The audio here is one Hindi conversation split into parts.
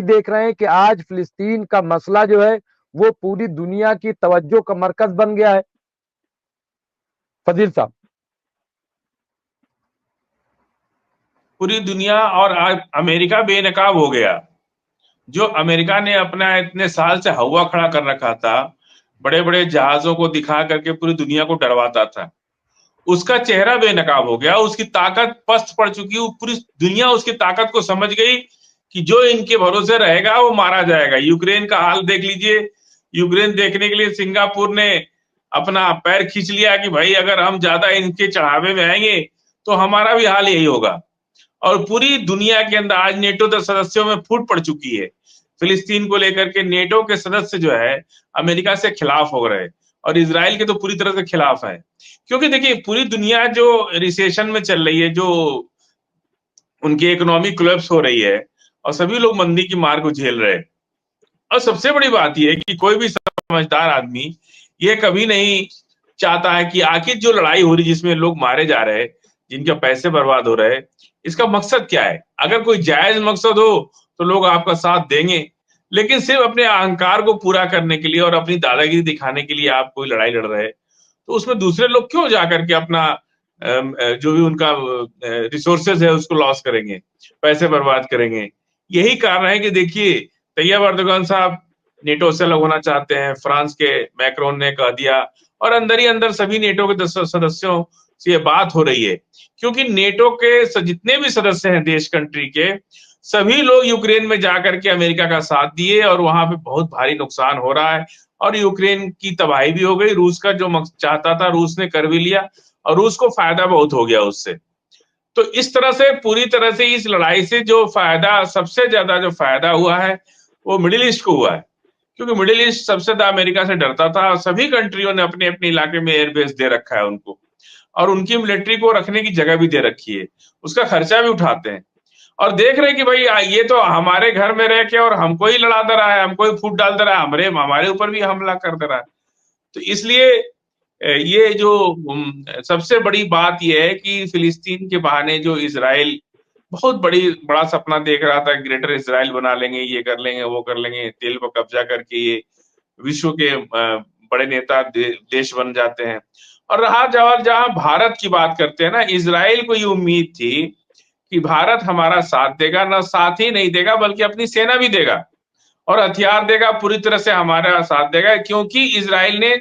देख रहे हैं कि आज फिलिस्तीन का मसला जो है वो पूरी दुनिया की तवज्जो का मरकज बन गया है। फजील साहब। पूरी दुनिया और आज अमेरिका बेनकाब हो गया। जो अमेरिका ने अपना इतने साल से हवा खड़ा कर रखा था, बड़े बड़े जहाजों को दिखा करके पूरी दुनिया को डरवाता था, उसका चेहरा बेनकाब हो गया। उसकी ताकत पस्त पड़ चुकी, पूरी दुनिया उसकी ताकत को समझ गई कि जो इनके भरोसे रहेगा वो मारा जाएगा। यूक्रेन का हाल देख लीजिए। यूक्रेन देखने के लिए सिंगापुर ने अपना पैर खींच लिया कि भाई अगर हम ज्यादा इनके चढ़ावे में आएंगे तो हमारा भी हाल यही होगा। और पूरी दुनिया के अंदर आज नेटो के सदस्यों में फूट पड़ चुकी है। फिलिस्तीन को लेकर के नेटो के सदस्य जो है अमेरिका से खिलाफ हो रहे हैं और इजराइल के तो पूरी तरह से खिलाफ है। क्योंकि देखिए पूरी दुनिया जो रिसेशन में चल रही है, जो उनकी इकोनॉमिक कोलैप्स हो रही है और सभी लोग मंदी की मार को झेल रहे हैं। और सबसे बड़ी बात यह है कि कोई भी समझदार आदमी ये कभी नहीं चाहता है कि आखिर जो लड़ाई हो रही जिसमें लोग मारे जा रहे हैं, जिनके पैसे बर्बाद हो रहे हैं, इसका मकसद क्या है। अगर कोई जायज मकसद हो तो लोग आपका साथ देंगे, लेकिन सिर्फ अपने अहंकार को पूरा करने के लिए और अपनी दादागिरी दिखाने के लिए आप कोई लड़ाई लड़ रहे हैं, तो उसमें दूसरे लोग क्यों जाकर के अपना जो भी उनका रिसोर्सेज है उसको लॉस करेंगे, पैसे बर्बाद करेंगे। यही कारण है कि देखिए तैयब अर्दोगन साहब नेटो से अलग होना चाहते हैं, फ्रांस के मैक्रोन ने कह दिया, और अंदर ही अंदर सभी नेटो के सदस्यों से ये बात हो रही है। क्योंकि नेटो के जितने भी सदस्य हैं देश कंट्री के, सभी लोग यूक्रेन में जाकर के अमेरिका का साथ दिए और वहां पे बहुत भारी नुकसान हो रहा है और यूक्रेन की तबाही भी हो गई। रूस का जो चाहता था रूस ने कर भी लिया और रूस को फायदा बहुत हो गया उससे। तो इस तरह से पूरी तरह से इस लड़ाई से जो फायदा, सबसे ज्यादा जो फायदा हुआ है वो मिडिल ईस्ट को हुआ है। क्योंकि मिडिल ईस्ट सबसे ज्यादा अमेरिका से डरता था और सभी कंट्रियों ने अपने अपने इलाके में एयरबेस दे रखा है उनको, और उनकी मिलिट्री को रखने की जगह भी दे रखी है, उसका खर्चा भी उठाते हैं और देख रहे हैं कि भाई ये तो हमारे घर में रह के और हमको ही लड़ा दे रहा है, हमको ही फूट डाल दे रहा है, हमारे ऊपर भी हमला कर दे रहा है। तो इसलिए ये जो सबसे बड़ी बात यह है कि फिलिस्तीन के बहाने जो इजराइल बहुत बड़ा सपना देख रहा था, ग्रेटर इजराइल बना लेंगे, ये कर लेंगे, वो कर लेंगे, तेल पर कब्जा करके ये विश्व के बड़े नेता देश बन जाते हैं। और रहा जहां भारत की बात करते हैं ना, इजराइल को ये उम्मीद थी कि भारत हमारा साथ देगा, ना साथ ही नहीं देगा बल्कि अपनी सेना भी देगा और हथियार देगा, पूरी तरह से हमारा साथ देगा। क्योंकि इजराइल ने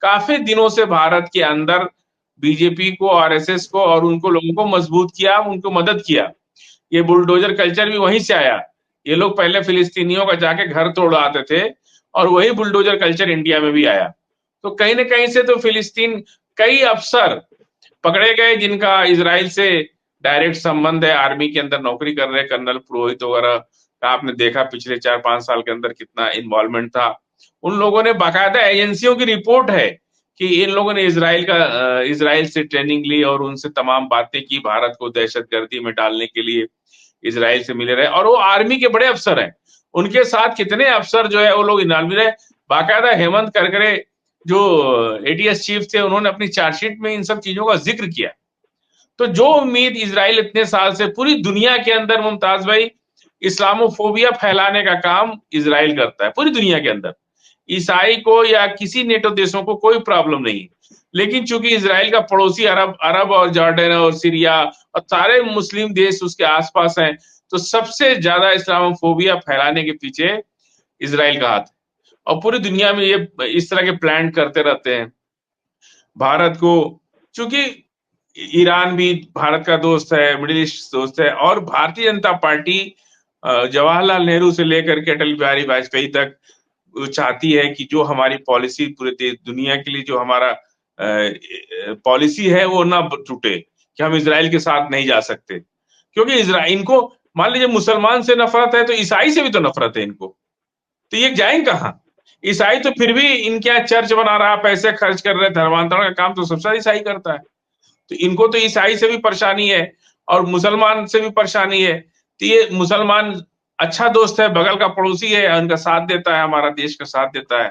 काफी दिनों से भारत के अंदर बीजेपी को, आरएसएस को और उनको लोगों को मजबूत किया, उनको मदद किया। ये बुलडोजर कल्चर भी वहीं से आया। ये लोग पहले फिलिस्तीनियों का जाके घर तोड़ाते थे और वही बुलडोजर कल्चर इंडिया में भी आया। तो कहीं ना कहीं से तो फिलिस्तीन, कई अफसर पकड़े गए जिनका इजराइल से डायरेक्ट संबंध है, आर्मी के अंदर नौकरी कर रहे कर्नल पुरोहित वगैरह का आपने देखा पिछले 4-5 साल के अंदर कितना इन्वॉल्वमेंट था। उन लोगों ने, बाकायदा एजेंसियों की रिपोर्ट है कि इन लोगों ने इजराइल से ट्रेनिंग ली और उनसे तमाम बातें की, भारत को दहशतगर्दी में डालने के लिए इजराइल से मिले रहे, और वो आर्मी के बड़े अफसर हैं। उनके साथ कितने अफसर जो है वो लोग इन्वॉल्व रहे। बाकायदा हेमंत करकरे जो एटीएस चीफ थे, उन्होंने अपनी चार्जशीट में इन सब चीजों का जिक्र किया। तो जो उम्मीद इजराइल इतने साल से पूरी दुनिया के अंदर, मुमताज भाई, इस्लामोफोबिया फैलाने का काम इजराइल करता है पूरी दुनिया के अंदर। ईसाई को या किसी नेटो देशों को कोई प्रॉब्लम नहीं, लेकिन चूंकि इजराइल का पड़ोसी अरब और जॉर्डन और सीरिया और सारे मुस्लिम देश उसके आसपास हैं, तो सबसे ज्यादा इस्लामोफोबिया फैलाने के पीछे इजराइल का हाथ है। और पूरी दुनिया में ये इस तरह के प्लान करते रहते हैं। भारत को, चूंकि ईरान भी भारत का दोस्त है, मिडिल ईस्ट दोस्त है, और भारतीय जनता पार्टी जवाहरलाल नेहरू से लेकर के अटल बिहारी वाजपेयी तक वो चाहती है कि जो हमारी पॉलिसी पूरे दुनिया के लिए जो हमारा पॉलिसी है वो ना टूटे, कि हम इजराइल के साथ नहीं जा सकते। क्योंकि इजराइल, इनको मान लीजिए मुसलमान से नफरत है तो ईसाई से भी तो नफरत है इनको, तो ये जाएंगे कहाँ। ईसाई तो फिर भी इनके यहाँ चर्च बना रहा, पैसे खर्च कर रहे, धर्मांतरण का काम तो सबसे ईसाई करता है। तो इनको तो ईसाई से भी परेशानी है और मुसलमान से भी परेशानी है। तो ये मुसलमान अच्छा दोस्त है, बगल का पड़ोसी है, उनका साथ देता है, हमारा देश का साथ देता है।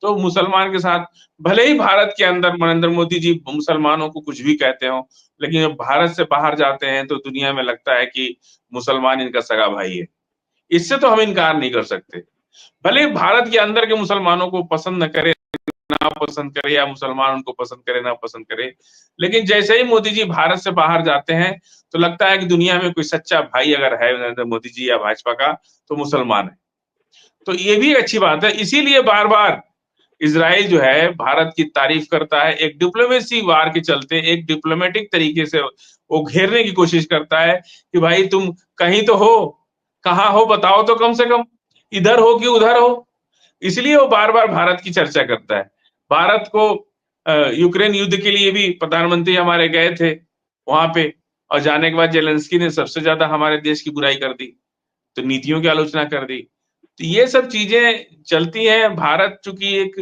तो मुसलमान के साथ, भले ही भारत के अंदर नरेंद्र मोदी जी मुसलमानों को कुछ भी कहते हो, लेकिन जब भारत से बाहर जाते हैं तो दुनिया में लगता है कि मुसलमान इनका सगा भाई है। इससे तो हम इनकार नहीं कर सकते। भले भारत के अंदर के मुसलमानों को पसंद न करे, ना पसंद करे, या मुसलमान उनको पसंद करे ना पसंद करे, लेकिन जैसे ही मोदी जी भारत से बाहर जाते हैं तो लगता है कि दुनिया में कोई सच्चा भाई अगर है नरेंद्र मोदी जी या भाजपा का तो मुसलमान है। तो ये भी अच्छी बात है। इसीलिए बार बार इजराइल जो है भारत की तारीफ करता है, एक डिप्लोमेसी वार के चलते एक डिप्लोमेटिक तरीके से वो घेरने की कोशिश करता है कि भाई तुम कहीं तो हो, कहाँ हो बताओ तो, कम से कम इधर हो कि उधर हो। इसलिए वो बार बार भारत की चर्चा करता है। भारत को यूक्रेन युद्ध के लिए भी प्रधानमंत्री हमारे गए थे वहां पे, और जाने के बाद जेलेंस्की ने सबसे ज्यादा हमारे देश की बुराई कर दी, तो नीतियों की आलोचना कर दी। तो ये सब चीजें चलती हैं। भारत चूंकि एक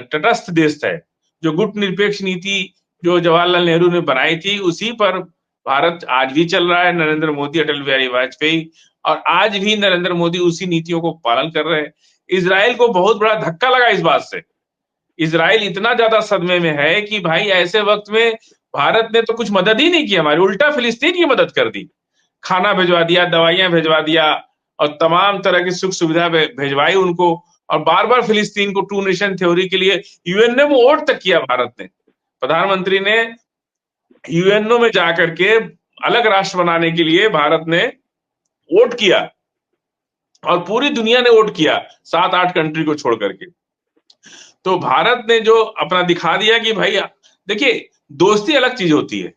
तटस्थ देश है, जो गुटनिरपेक्ष नीति जो जवाहरलाल नेहरू ने बनाई थी उसी पर भारत आज भी चल रहा है। नरेंद्र मोदी, अटल बिहारी वाजपेयी, और आज भी नरेंद्र मोदी उसी नीतियों को पालन कर रहे हैं। इजराइल को बहुत बड़ा धक्का लगा इस बात से। इजराइल इतना ज्यादा सदमे में है कि भाई ऐसे वक्त में भारत ने तो कुछ मदद ही नहीं की हमारी, उल्टा फिलिस्तीन की मदद कर दी, खाना भिजवा दिया, दवाइयां भिजवा दिया, और तमाम तरह की सुख सुविधा भिजवाई उनको, और बार बार फिलिस्तीन को टू नेशन थ्योरी के लिए यूएनओ में वोट तक किया भारत ने। प्रधानमंत्री ने यूएनओ में जाकर के अलग राष्ट्र बनाने के लिए भारत ने वोट किया, और पूरी दुनिया ने वोट किया 7-8 कंट्री को छोड़ करके। तो भारत ने जो अपना दिखा दिया कि भाई देखिए, दोस्ती अलग चीज होती है,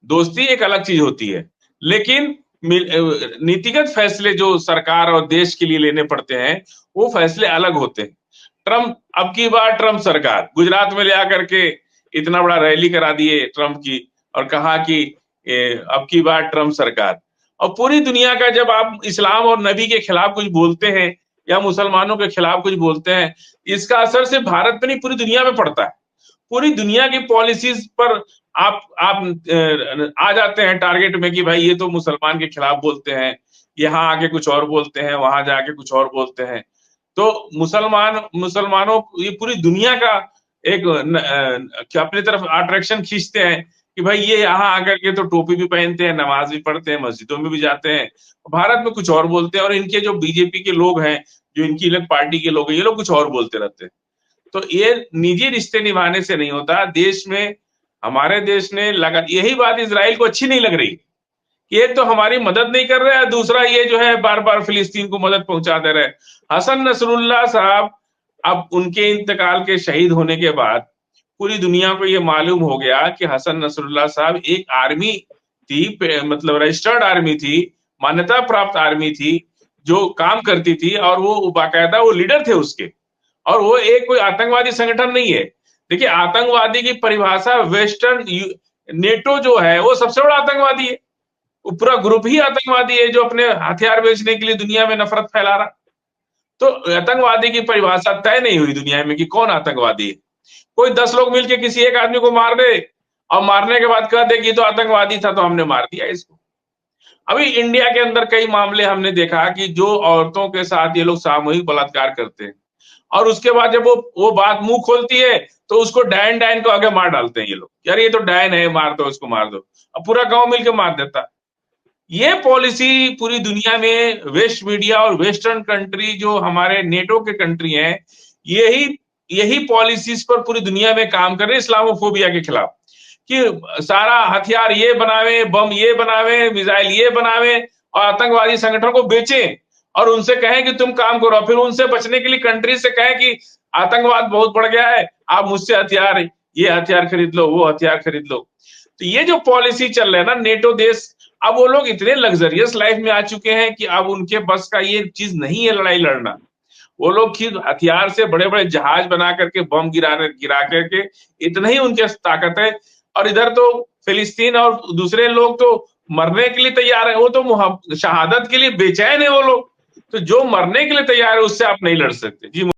दोस्ती एक अलग चीज होती है, लेकिन नीतिगत फैसले जो सरकार और देश के लिए लेने पड़ते हैं वो फैसले अलग होते हैं। ट्रम्प, अब की बार ट्रम्प सरकार गुजरात में ले आकर के इतना बड़ा रैली करा दिए ट्रम्प की, और कहा कि अब की बार ट्रम्प सरकार। और पूरी दुनिया का, जब आप इस्लाम और नबी के खिलाफ कुछ बोलते हैं या मुसलमानों के खिलाफ कुछ बोलते हैं, इसका असर सिर्फ भारत पे नहीं पूरी दुनिया में पड़ता है। पूरी दुनिया की पॉलिसीज पर आप आ जाते हैं टारगेट में कि भाई ये तो मुसलमान के खिलाफ बोलते हैं, यहाँ आके कुछ और बोलते हैं, वहां जाके कुछ और बोलते हैं। तो मुसलमानों, ये पूरी दुनिया का एक अपनी तरफ अट्रैक्शन खींचते हैं कि भाई ये यहाँ आकर के तो टोपी भी पहनते हैं, नमाज भी पढ़ते हैं, मस्जिदों में भी जाते हैं, भारत में कुछ और बोलते हैं। और इनके जो बीजेपी के लोग हैं, जो इनकी अलग पार्टी के लोग हैं, ये लोग कुछ और बोलते रहते हैं। तो ये निजी रिश्ते निभाने से नहीं होता। देश में, हमारे देश ने लगा, यही बात इजराइल को अच्छी नहीं लग रही कि एक तो हमारी मदद नहीं कर रहा है, दूसरा ये जो है बार बार फिलिस्तीन को मदद पहुंचा दे रहे हैं। हसन नसरुल्लाह साहब, अब उनके इंतकाल के शहीद होने के बाद पूरी दुनिया को ये मालूम हो गया कि हसन नसरुल्लाह साहब एक आर्मी थी, मतलब रजिस्टर्ड आर्मी थी, मान्यता प्राप्त आर्मी थी, जो काम करती थी, और वो बाकायदा वो लीडर थे उसके, और वो एक कोई आतंकवादी संगठन नहीं है। देखिए, आतंकवादी की परिभाषा वेस्टर्न नेटो जो है वो सबसे बड़ा आतंकवादी है, वो पूरा ग्रुप ही आतंकवादी है जो अपने हथियार बेचने के लिए दुनिया में नफरत फैला रहा। तो आतंकवादी की परिभाषा तय नहीं हुई दुनिया में कि कौन आतंकवादी है। कोई 10 लोग मिलकर किसी एक आदमी को मार दे और मारने के बाद कह दे कि तो आतंकवादी था तो हमने मार दिया इसको। अभी इंडिया के अंदर कई मामले हमने देखा कि जो औरतों के साथ ये लोग सामूहिक बलात्कार करते हैं, और उसके बाद जब वो बात मुंह खोलती है तो उसको डायन डायन को आगे मार डालते हैं ये लोग, यार ये तो डायन है, मार दो इसको, मार दो। अब पूरा गांव मिलकर मार देता। ये पॉलिसी पूरी दुनिया में वेस्ट मीडिया और वेस्टर्न कंट्री जो हमारे नेटो के कंट्री हैं, यही यही पॉलिसीज पर पूरी दुनिया में काम कर रहे हैं इस्लामोफोबिया के खिलाफ, कि सारा हथियार ये बनावे, बम ये बनावे, मिसाइल ये बनावे, और आतंकवादी संगठन को बेचें, और उनसे कहें कि तुम काम करो, फिर उनसे बचने के लिए कंट्री से कहें कि आतंकवाद बहुत बढ़ गया है, आप मुझसे हथियार, ये हथियार खरीद लो, वो हथियार खरीद लो। तो ये जो पॉलिसी चल रहा है ना नेटो देश, अब वो लोग इतने लग्जरियस लाइफ में आ चुके हैं कि अब उनके बस का ये चीज नहीं है लड़ाई लड़ना। वो लोग खुद हथियार से बड़े बड़े जहाज बना करके बम गिरा करके, इतना ही उनके ताकत है। और इधर तो फिलिस्तीन और दूसरे लोग तो मरने के लिए तैयार है, वो तो शहादत के लिए बेचैन है वो लोग। तो जो मरने के लिए तैयार है उससे आप नहीं लड़ सकते। जी।